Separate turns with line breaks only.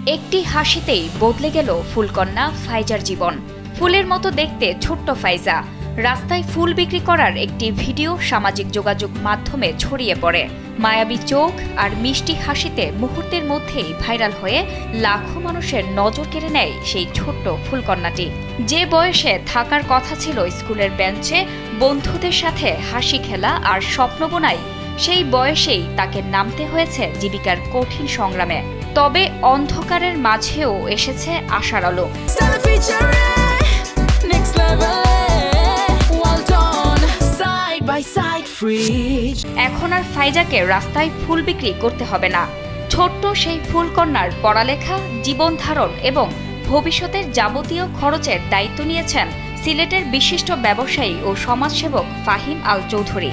একটি হাসিতেই বদলে গেল ফুলকন্যা ফাইজার জীবন। ফুলের মতো দেখতে ছোট্ট ফাইজা রাস্তায় ফুল বিক্রি করার একটি ভিডিও সামাজিক যোগাযোগ মাধ্যমে ছড়িয়ে পড়ে। মায়াবী চোখ আর মিষ্টি হাসিতে মুহূর্তের মধ্যেই ভাইরাল হয়ে লাখো মানুষের নজর কেড়ে নেয় সেই ছোট্ট ফুলকন্যাটি। যে বয়সে থাকার কথা ছিল স্কুলের বেঞ্চে বন্ধুদের সাথে হাসি খেলা আর স্বপ্ন বোনাই, সেই বয়সেই তাকে নামতে হয়েছে জীবিকার কঠিন সংগ্রামে। তবে অন্ধকারের মাঝেও এসেছে আশার আলো। এখন আর ফাইজাকে রাস্তায় ফুল বিক্রি করতে হবে না। ছোট্ট সেই ফুলকন্যার পড়ালেখা, জীবন ধারণ এবং ভবিষ্যতের যাবতীয় খরচের দায়িত্ব নিয়েছেন সিলেটের বিশিষ্ট ব্যবসায়ী ও সমাজসেবক ফাহিম আল চৌধুরী।